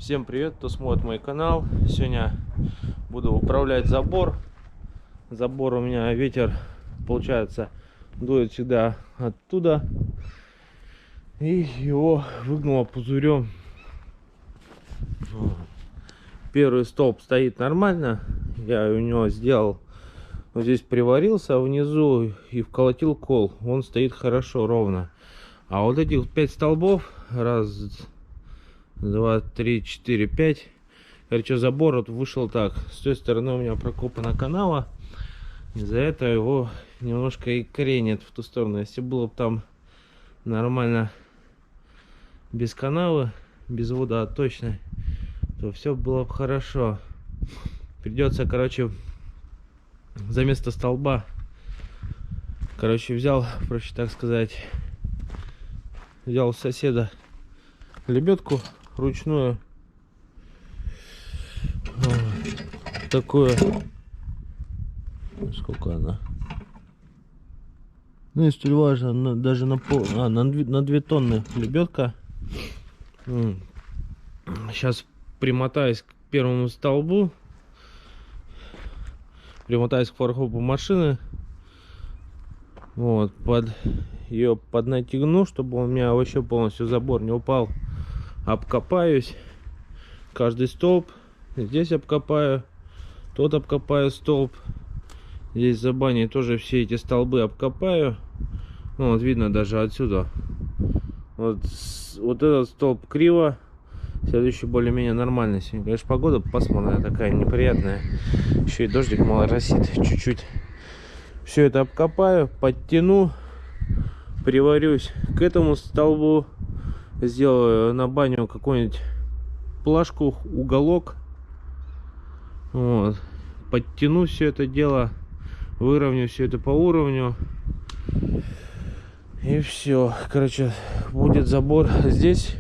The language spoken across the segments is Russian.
Всем привет, кто смотрит мой канал. Сегодня буду управлять забор. Забор у меня ветер, получается, дует всегда оттуда. И его выгнуло пузырем. Первый столб стоит нормально. Я у него сделал, вот здесь приварился внизу и вколотил кол. Он стоит хорошо, ровно. А вот этих 5 столбов, раз, два, три, четыре, пять. Короче, забор вот вышел так. С той стороны у меня прокопана канава. Из-за этого его немножко и кренит в ту сторону. Если было бы там нормально без канавы, без водоотточной, то все было бы хорошо. Придется, короче, за место столба, короче, взял, проще так сказать, взял у соседа лебедку ручную, такую, сколько она, ну если важно, даже на пол, на 2 тонны лебедка. Сейчас примотаюсь к первому столбу, примотаюсь к фаркопу машины, вот, под ее поднатягну, чтобы у меня вообще полностью забор не упал. Обкопаюсь каждый столб, здесь обкопаю, тот обкопаю столб, здесь за баней тоже все эти столбы обкопаю. Ну, вот видно даже отсюда, вот этот столб криво, следующий более-менее нормальный. Сегодня, конечно, погода пасмурная такая, неприятная, еще и дождик моросит чуть-чуть. Все это обкопаю, подтяну, приварюсь к этому столбу, сделаю на баню какую-нибудь плашку, уголок, вот, подтяну все это дело, выровняю все это по уровню, и все. Короче, будет забор здесь.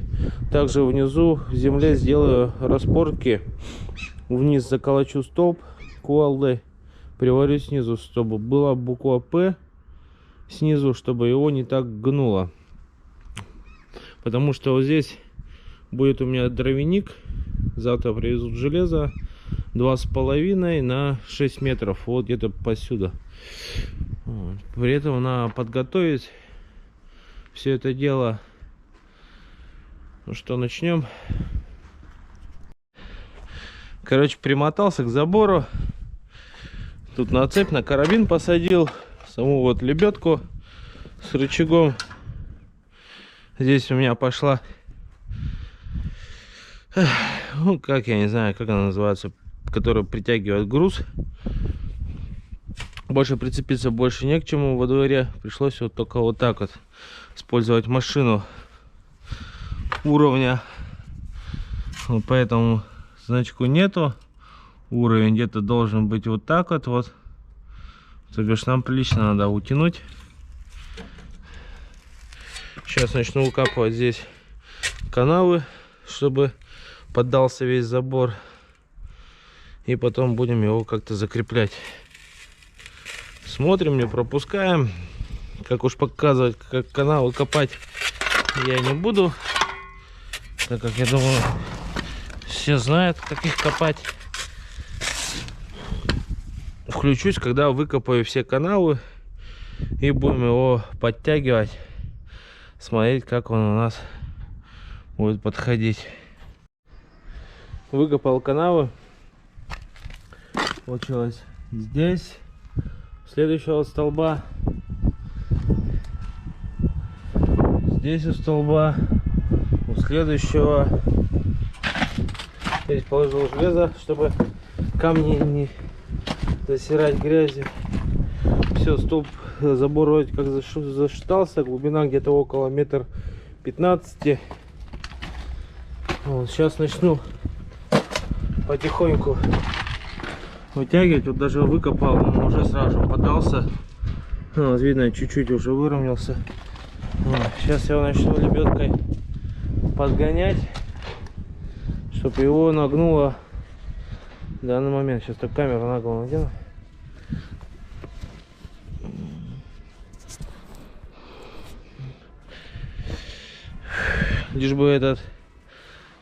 Также внизу в земле сделаю распорки, вниз заколочу столб кувалдой, приварю снизу, чтобы была буква П снизу, чтобы его не так гнуло. Потому что вот здесь будет у меня дровяник, завтра привезут железо 2,5 на 6 метров, вот где-то посюда. Вот. При этом надо подготовить все это дело. Ну что, начнем. Короче, примотался к забору, тут на цепь, на карабин посадил саму вот лебедку с рычагом. Здесь у меня пошла, ну как, я не знаю, как она называется, которая притягивает груз. Больше прицепиться больше не к чему во дворе. Пришлось вот только вот так вот использовать машину уровня. Вот поэтому значку нету. Уровень где-то должен быть вот так вот. Вот. То бишь нам прилично надо утянуть. Сейчас начну укапывать здесь канавы, чтобы поддался весь забор. И потом будем его как-то закреплять. Смотрим, не пропускаем. Как уж показывать, как канавы копать, я не буду, так как я думаю, все знают, как их копать. Включусь, когда выкопаю все канавы, и будем его подтягивать, смотреть, как он у нас будет подходить. Выкопал канавы, получилось здесь, следующего столба, здесь у столба, у следующего. Здесь положил железо, чтобы камни не засирать грязью. Все, столб, забор вроде как засчитался, глубина где-то около 1,15 м. Вот, сейчас начну потихоньку вытягивать. Вот даже выкопал, он уже сразу подался. Вот, видно, чуть-чуть уже выровнялся. Вот, сейчас я его начну лебедкой подгонять, чтобы его нагнуло в данный момент. Сейчас так камеру на голову надену. Лишь бы этот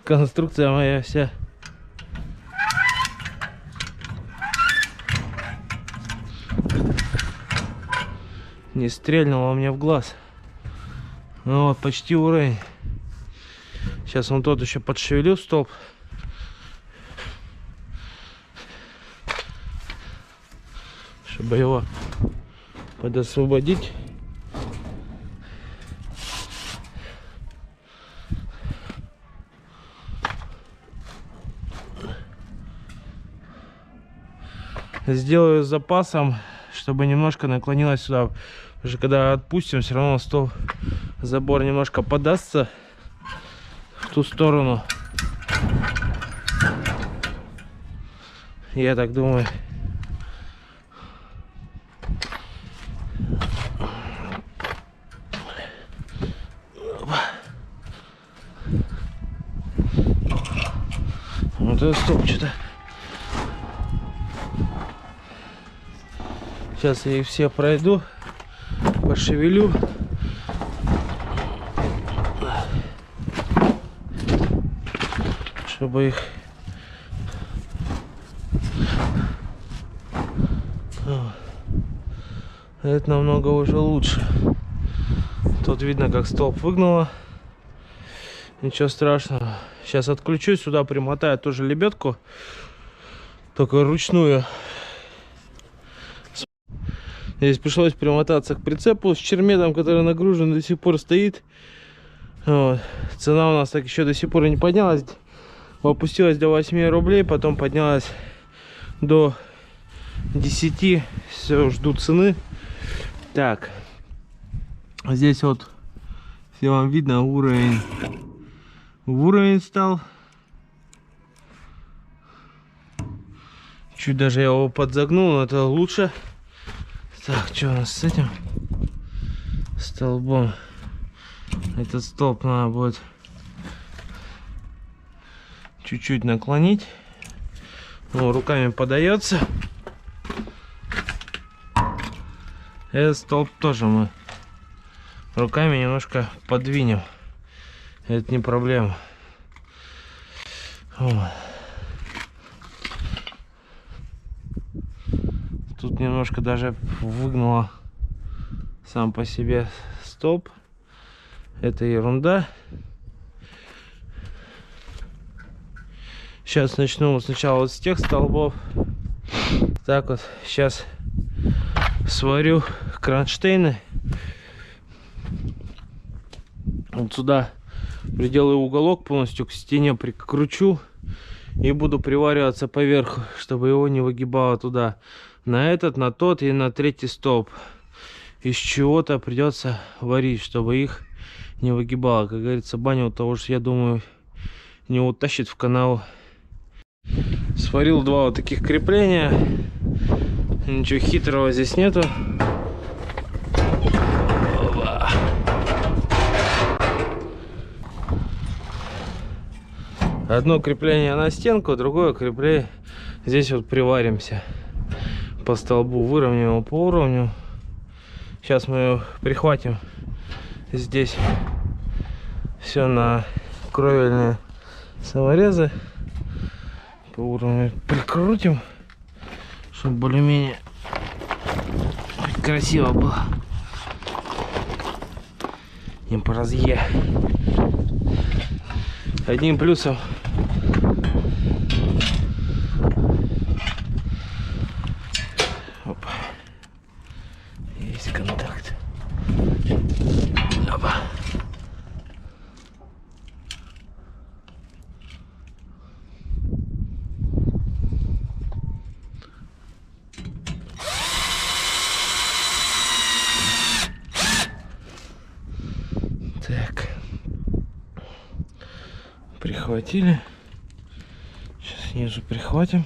конструкция моя вся. Не стрельнула мне в глаз. Ну вот, почти уровень. Сейчас вон тот еще подшевелю столб. Чтобы его подосвободить. Сделаю с запасом, чтобы немножко наклонилась сюда. Потому что когда отпустим, все равно стол, забор немножко подастся в ту сторону. Я так думаю. Вот это стоп, что-то. Сейчас я их все пройду, пошевелю. Чтобы их... Это намного уже лучше. Тут видно, как столб выгнуло. Ничего страшного. Сейчас отключу, сюда примотаю тоже лебедку. Только ручную. Здесь пришлось примотаться к прицепу с черметом, который нагружен, до сих пор стоит. Вот. Цена у нас так еще до сих пор не поднялась. Опустилась до 8 рублей, потом поднялась до 10. Все, жду цены. Так. Здесь вот, все вам видно, уровень. Уровень стал. Чуть даже я его подзагнул, но это лучше. Так, что у нас с этим столбом? Этот столб надо будет чуть-чуть наклонить. Ну, руками подается. Этот столб тоже мы руками немножко подвинем. Это не проблема. Вот. Тут немножко даже выгнуло сам по себе столб. Это ерунда. Сейчас начну сначала вот с тех столбов. Так вот, сейчас сварю кронштейны. Вот сюда приделаю уголок, полностью к стене прикручу. И буду привариваться поверху, чтобы его не выгибало туда. На этот, на тот и на третий столб. Из чего-то придется варить, чтобы их не выгибало. Как говорится, баню того же, я думаю, не утащит в канал. Сварил два вот таких крепления. Ничего хитрого здесь нету. Одно крепление на стенку, другое крепление здесь вот приваримся по столбу, выровняем его по уровню. Сейчас мы его прихватим здесь все на кровельные саморезы, по уровню прикрутим, чтобы более-менее красиво было, не по разъе. Одним плюсом опа, есть контакт. Опа. Так. Прихватили. Сейчас снизу прихватим.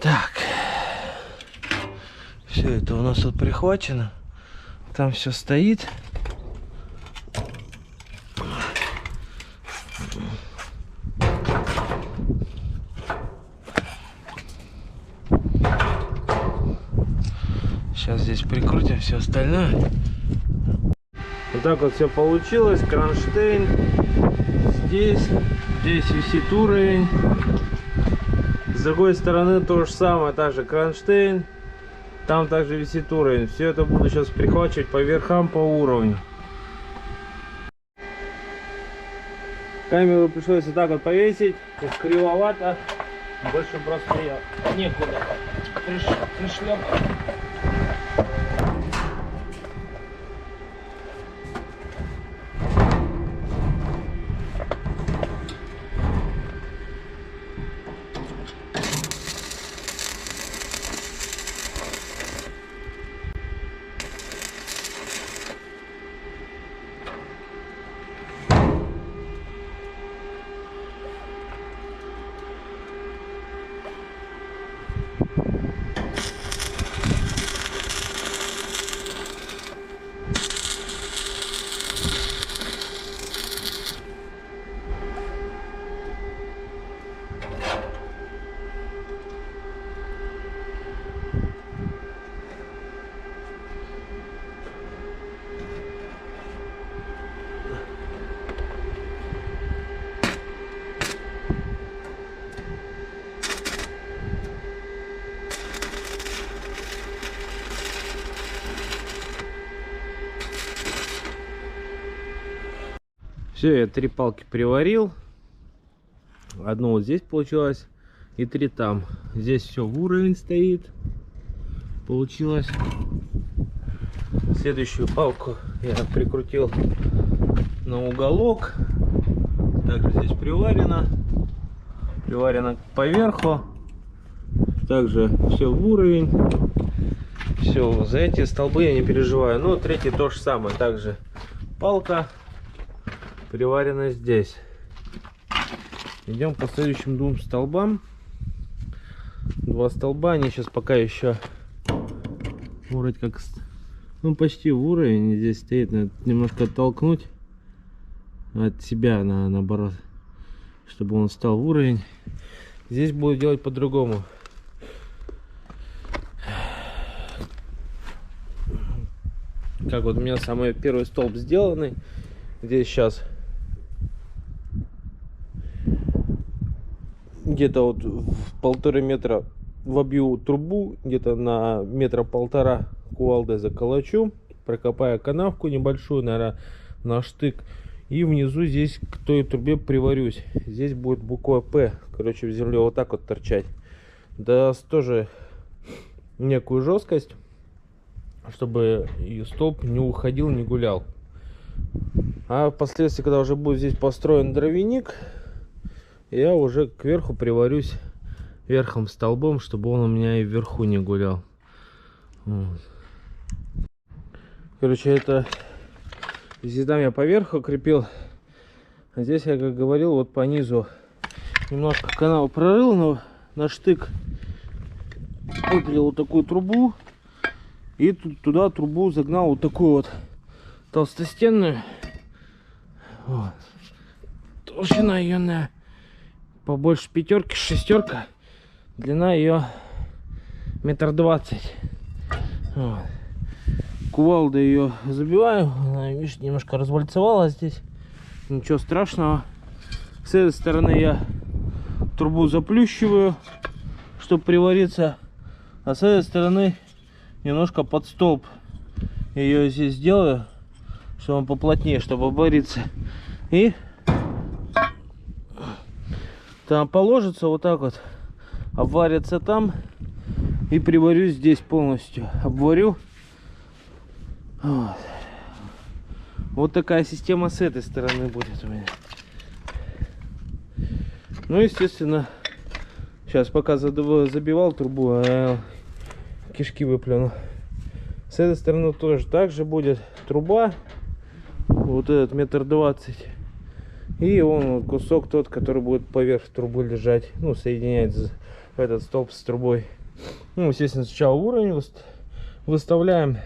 Так. Все это у нас тут прихвачено. Там все стоит. Сейчас здесь здесь прикрутим все остальное. Вот так вот все получилось. Кронштейн здесь висит уровень. С другой стороны то же самое, также кронштейн. Там также висит уровень. Все это буду сейчас прихвачивать по верхам, по уровню. Камеру пришлось вот так вот повесить. Кривовато. Больше просто я некуда пришлепать. Все, я 3 палки приварил. Одну вот здесь получилось и 3 там. Здесь все в уровень стоит. Получилось. Следующую палку я прикрутил на уголок. Также здесь приварено. Приварено поверху. Также все в уровень. Все, за эти столбы я не переживаю. Ну, третий то же самое. Также палка приварено здесь. Идем по следующим 2 столбам. 2 столба, они сейчас пока еще вроде как, ну, почти в уровень. Здесь стоит, надо немножко оттолкнуть от себя, наоборот, чтобы он стал в уровень. Здесь буду делать по-другому. Как вот у меня самый первый столб сделанный. Здесь сейчас где-то вот в 1,5 метра вобью трубу, где-то на 1,5 метра кувалдой заколочу, прокопаю канавку небольшую, наверное, на штык, и внизу здесь к той трубе приварюсь. Здесь будет буква П, короче, в земле вот так вот торчать. Даст тоже некую жесткость, чтобы и столб не уходил, не гулял. А впоследствии, когда уже будет здесь построен дровяник, я уже кверху приварюсь верхом столбом, чтобы он у меня и вверху не гулял. Вот. Короче, это здесь там я поверху крепил, а здесь я, как говорил, вот по низу немножко канал прорыл, но на штык выпилил вот такую трубу и туда трубу загнал вот такую вот толстостенную. Вот. Толщина ее на побольше 5, 6, длина ее 1,20 м. Вот. Кувалдой ее забиваю, она, видишь, немножко развальцевала здесь, ничего страшного. С этой стороны я трубу заплющиваю, чтобы привариться, а с этой стороны немножко под столб ее здесь сделаю, чтобы он поплотнее, чтобы обвариться. И там положится вот так вот, обварится там, и приварю здесь полностью, обварю. Вот. Вот такая система с этой стороны будет у меня. Ну, естественно, сейчас пока забивал трубу, кишки выплюну. С этой стороны тоже так же будет труба, вот этот 1,20 м. И он вот кусок тот, который будет поверх трубы лежать, ну, соединять этот столб с трубой. Ну, естественно, сначала уровень выставляем,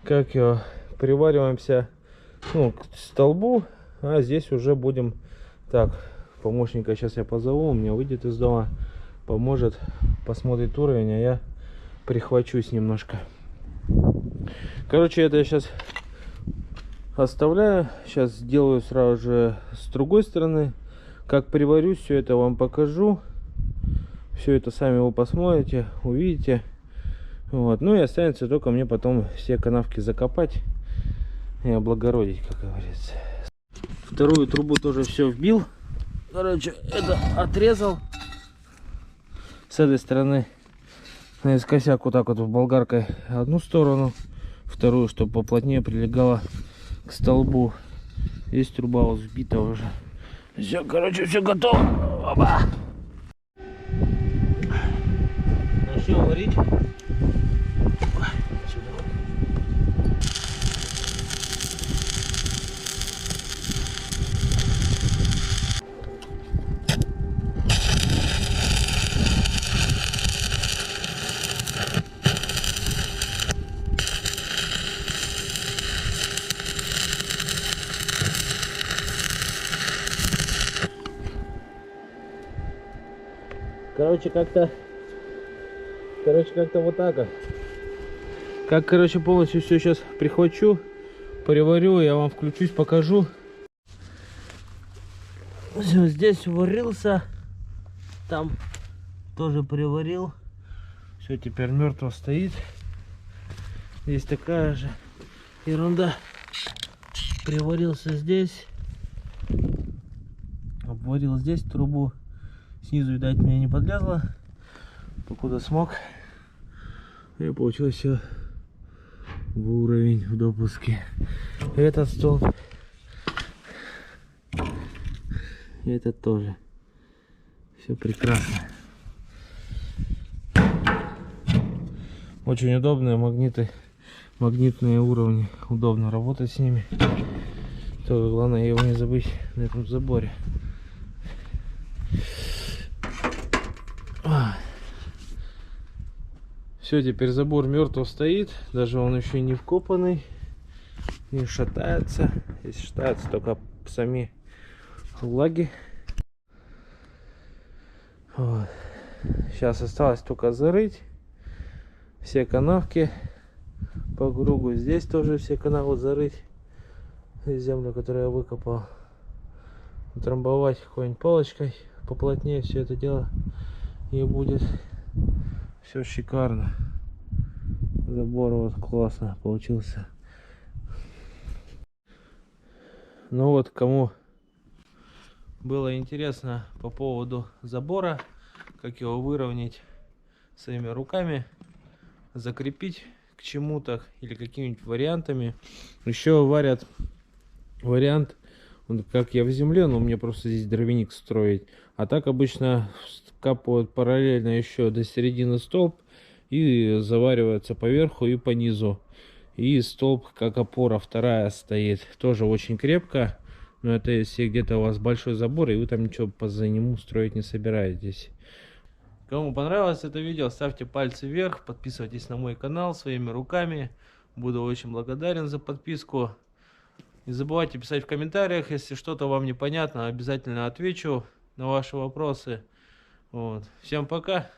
как его, привариваемся, ну, к столбу, а здесь уже будем. Так, помощника сейчас я позову, у меня выйдет из дома, поможет, посмотрит уровень, а я прихвачусь немножко. Короче, это я сейчас оставляю. Сейчас сделаю сразу же с другой стороны. Как приварю, все это вам покажу. Все это сами вы посмотрите, увидите. Вот. Ну и останется только мне потом все канавки закопать и облагородить, как говорится. Вторую трубу тоже все вбил. Короче, это отрезал. С этой стороны наискосяк вот так вот болгаркой одну сторону, вторую, чтобы поплотнее прилегала к столбу. Здесь труба вот вбита уже. Все, короче, все готово. Оба! Начнем варить. Короче, как-то вот так вот. Как, короче, полностью все сейчас прихвачу, приварю, я вам включусь, покажу. Все, здесь варился, там тоже приварил. Все, теперь мертво стоит. Здесь такая же ерунда. Приварился здесь, обварил здесь трубу. Снизу, видать, мне не подлезло, покуда смог. И получилось все в уровень, в допуске. Этот столб, и этот тоже. Все прекрасно. Очень удобные магнитные уровни. Удобно работать с ними. То главное его не забыть на этом заборе. Все, теперь забор мертво стоит, даже он еще не вкопанный, не шатается. Если шатается, только сами лаги. Вот. Сейчас осталось только зарыть все канавки по кругу. Здесь тоже все канавы зарыть, землю, которую я выкопал, утрамбовать какой-нибудь палочкой поплотнее все это дело, и будет все шикарно. Забор вот классно получился. Ну вот, кому было интересно по поводу забора, как его выровнять своими руками, закрепить к чему-то или какими-нибудь вариантами. Еще варят вариант, как я в земле, но мне просто здесь дровяник строить. А так обычно капают параллельно еще до середины столб и заваривается поверху и по низу. И столб как опора вторая стоит. Тоже очень крепко. Но это если где-то у вас большой забор и вы там ничего за нему строить не собираетесь. Кому понравилось это видео, ставьте пальцы вверх, подписывайтесь на мой канал своими руками. Буду очень благодарен за подписку. Не забывайте писать в комментариях, если что-то вам непонятно, обязательно отвечу на ваши вопросы. Вот. Всем пока!